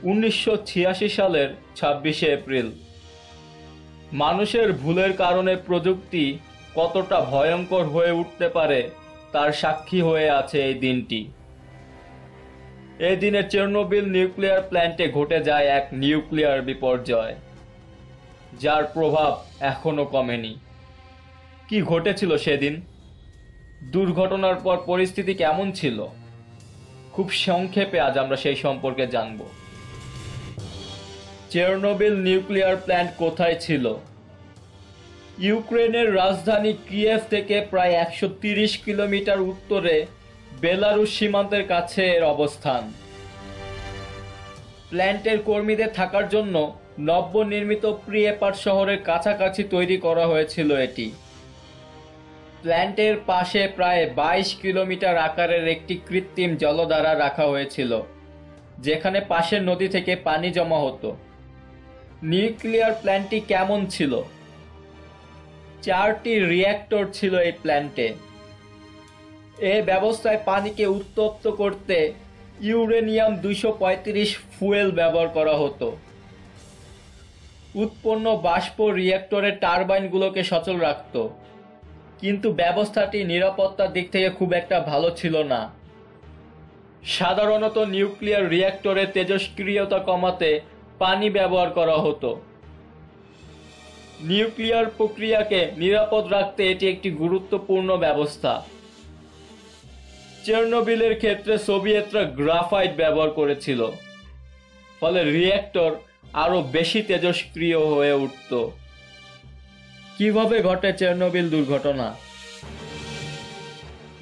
1986 সালের 26শে এপ্রিল। মানুষের ভুলের কারণে প্রযুক্তি কতটা ভয়ঙ্কর হয়ে উঠতে পারে তার সাক্ষী হয়ে আছে এই দিনটি। এই দিনে চেরনোবিল নিউক্লিয়ার প্ল্যান্টে ঘটে যায় এক নিউক্লিয়ার বিপর্যয়, যার প্রভাব এখনো কমেনি। কি ঘটেছিল সেদিন? দুর্ঘটনার পর পরিস্থিতি কেমন ছিল? খুব সংক্ষেপে আজ আমরা সেই সম্পর্কে জানব। চেরনোবিল নিউক্লিয়ার প্ল্যান্ট কোথায় ছিল? ইউক্রেনের রাজধানী কিয়েভ থেকে প্রায় 130 কিলোমিটার উত্তরে বেলারুশ সীমান্তের কাছে এর অবস্থান। প্ল্যান্টের কর্মীদের থাকার জন্য নবনির্মিত প্রিয়েপাট শহরের কাছাকাছি তৈরি করা হয়েছিল এটি। প্ল্যান্টের পাশে প্রায় 22 কিলোমিটার আকারের একটি কৃত্রিম জলধারা রাখা হয়েছিল, যেখানে পাশের নদী থেকে পানি জমা হতো। নিউক্লিয়ার প্ল্যান্টটি কেমন ছিল? 4টি রিঅ্যাক্টর ছিল এই প্ল্যান্টে। এই ব্যবস্থায় পানিকে উত্তপ্ত করতে ইউরেনিয়াম 235 ফুয়েল ব্যবহার করা হতো। উৎপন্ন বাষ্প রিঅ্যাক্টরের টারবাইনগুলোকে সচল রাখত, কিন্তু ব্যবস্থাটি নিরাপত্তার দিক থেকে খুব একটা ভালো ছিল না। সাধারণত নিউক্লিয়ার রিঅ্যাক্টরের তেজস্ক্রিয়তা কমাতে পানি ব্যবহার করা হতো। নিউক্লিয়ার প্রক্রিয়াকে নিরাপদ রাখতে এটি একটি গুরুত্বপূর্ণ ব্যবস্থা। চেরনোবিলের ক্ষেত্রে সোভিয়েতরা গ্রাফাইট ব্যবহার করেছিল, ফলে রিঅ্যাক্টর আরো বেশি তেজস্ক্রিয় হয়ে উঠত। কিভাবে ঘটে চেরনোবিল দুর্ঘটনা?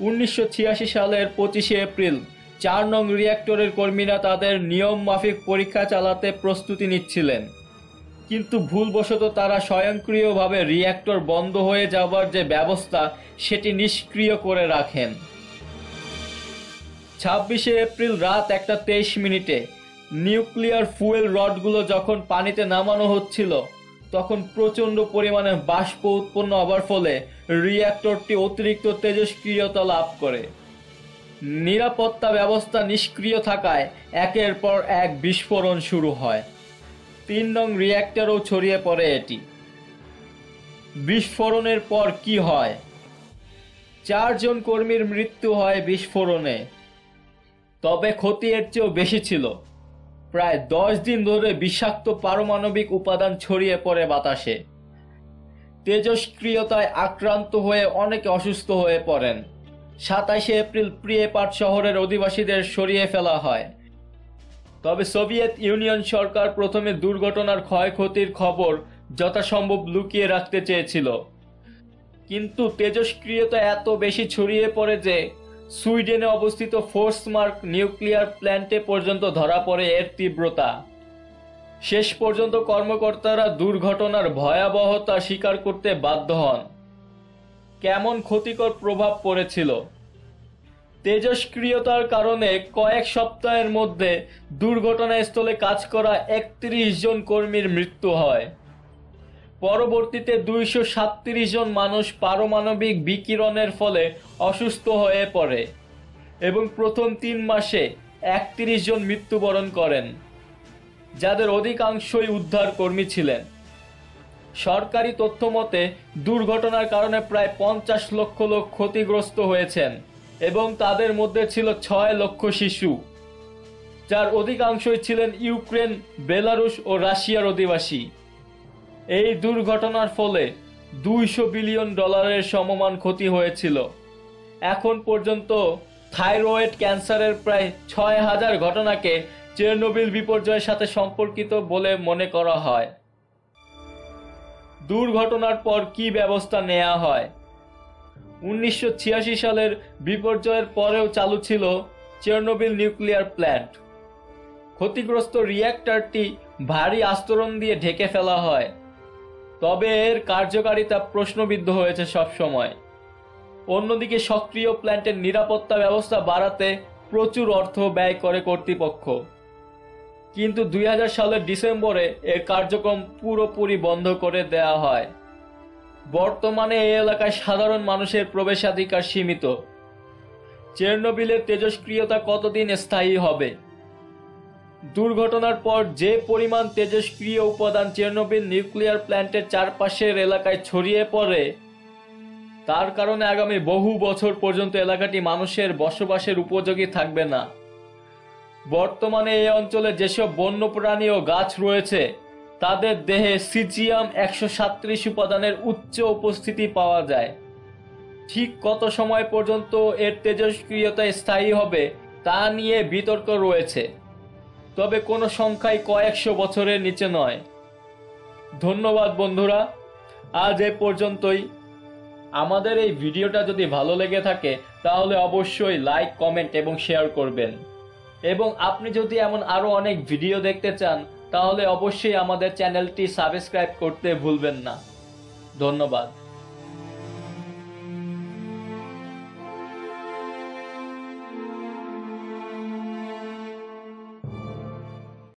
1986 সালের 25শে এপ্রিল 4 নং রিঅ্যাক্টরের কর্মীরা তাদের নিয়ম মাফিক পরীক্ষা চালাতে প্রস্তুতি নিচ্ছিলেন, কিন্তু ভুলবশত তারা স্বয়ংক্রিয়ভাবে রিঅ্যাক্টর বন্ধ হয়ে যাবার যে ব্যবস্থা সেটি নিষ্ক্রিয় করে রাখেন। 26শে এপ্রিল রাত 1:23 নিউক্লিয়ার ফুয়েল রডগুলো যখন পানিতে নামানো হচ্ছিল, তখন প্রচণ্ড পরিমাণে বাষ্প উৎপন্ন হবার ফলে রিঅ্যাক্টরটি অতিরিক্ত তেজস্ক্রিয়তা লাভ করে। নিরাপত্তা ব্যবস্থা নিষ্ক্রিয় থাকায় একের পর এক বিস্ফোরণ শুরু হয়। 3 নং রিঅ্যাক্টরেও ছড়িয়ে পড়ে এটি। বিস্ফোরণের পর কি হয়? 4 জন কর্মীর মৃত্যু হয় বিস্ফোরণে। তবে ক্ষতি এর চেয়েও বেশি ছিল। প্রায় 10 দিন ধরে বিষাক্ত পারমাণবিক উপাদান ছড়িয়ে পড়ে বাতাসে। তেজস্ক্রিয়তায় আক্রান্ত হয়ে অনেকে অসুস্থ হয়ে পড়েন। 27শে এপ্রিল প্রিয়েপাট শহরের অধিবাসীদের সরিয়ে ফেলা হয়। তবে সোভিয়েত ইউনিয়ন সরকার প্রথমে দুর্ঘটনার ক্ষয়ক্ষতির খবর যথাসম্ভব লুকিয়ে রাখতে চেয়েছিল, কিন্তু তেজস্ক্রিয়তা এত বেশি ছড়িয়ে পড়ে যে সুইডেনে অবস্থিত ফোর্সমার্ক নিউক্লিয়ার প্ল্যান্টে পর্যন্ত ধরা পড়ে এর তীব্রতা। শেষ পর্যন্ত কর্মকর্তারা দুর্ঘটনার ভয়াবহতা স্বীকার করতে বাধ্য হন। কেমন ক্ষতিকর প্রভাব পড়েছিল? তেজস্ক্রিয়তার কারণে কয়েক সপ্তাহের মধ্যে দুর্ঘটনাস্থলে কাজ করা 31 জন কর্মীর মৃত্যু হয়। পরবর্তীতে 237 জন মানুষ পারমাণবিক বিকিরণের ফলে অসুস্থ হয়ে পড়ে এবং প্রথম 3 মাসে 31 জন মৃত্যুবরণ করেন, যাদের অধিকাংশই উদ্ধার কর্মী ছিলেন। সরকারি তথ্য মতে দুর্ঘটনার কারণে প্রায় 50 লক্ষ লোক ক্ষতিগ্রস্ত হয়েছেন এবং তাদের মধ্যে ছিল 6 লক্ষ শিশু, যার অধিকাংশই ছিলেন ইউক্রেন, বেলারুশ ও রাশিয়ার অধিবাসী। এই দুর্ঘটনার ফলে $200 বিলিয়ন সমমান ক্ষতি হয়েছিল। এখন পর্যন্ত থাইরয়েড ক্যান্সারের প্রায় 6000 ঘটনাকে চেরনোবিল বিপর্যয়ের সাথে সম্পর্কিত বলে মনে করা হয়। দুর্ঘটনার পর কি ব্যবস্থা নেওয়া হয়? 1986 সালের বিপর্যয়ের পরেও চালু ছিল চেরনোবিল নিউক্লিয়ার প্ল্যান্ট। ক্ষতিগ্রস্ত রিঅ্যাক্টরটি ভারী আস্তরণ দিয়ে ঢেকে ফেলা হয়, তবে এর কার্যকারিতা প্রশ্নবিদ্ধ হয়েছে সবসময়। অন্যদিকে সক্রিয় প্ল্যান্টের নিরাপত্তা ব্যবস্থা বাড়াতে প্রচুর অর্থ ব্যয় করে কর্তৃপক্ষ, কিন্তু 2000 সালের ডিসেম্বরে এর কার্যক্রম পুরোপুরি বন্ধ করে দেওয়া হয়। বর্তমানে এই এলাকায় সাধারণ মানুষের প্রবেশাধিকার সীমিত। চেরনোবিলের তেজস্ক্রিয়তা কতদিন স্থায়ী হবে? দুর্ঘটনার পর যে পরিমাণ তেজস্ক্রিয় উপাদান চেরনোবিল নিউক্লিয়ার প্ল্যান্টের চারপাশের এলাকায় ছড়িয়ে পড়ে, তার কারণে আগামী বহু বছর পর্যন্ত এলাকাটি মানুষের বসবাসের উপযোগী থাকবে না। বর্তমানে এই অঞ্চলে যেসব বন্যপ্রাণী ও গাছ রয়েছে তাদের দেহে সিজিয়াম 137 উপাদানের উচ্চ উপস্থিতি পাওয়া যায়। ঠিক কত সময় পর্যন্ত এর তেজস্ক্রিয়তা স্থায়ী হবে তা নিয়ে বিতর্ক রয়েছে, তবে কোনো সংখ্যাই কয়েকশো বছরের নিচে নয়। ধন্যবাদ বন্ধুরা, আজ এ পর্যন্তই। আমাদের এই ভিডিওটা যদি ভালো লেগে থাকে তাহলে অবশ্যই লাইক, কমেন্ট এবং শেয়ার করবেন। এবং আপনি যদি এমন আরো অনেক ভিডিও দেখতে চান তাহলে অবশ্যই আমাদের চ্যানেলটি সাবস্ক্রাইব করতে ভুলবেন না। ধন্যবাদ।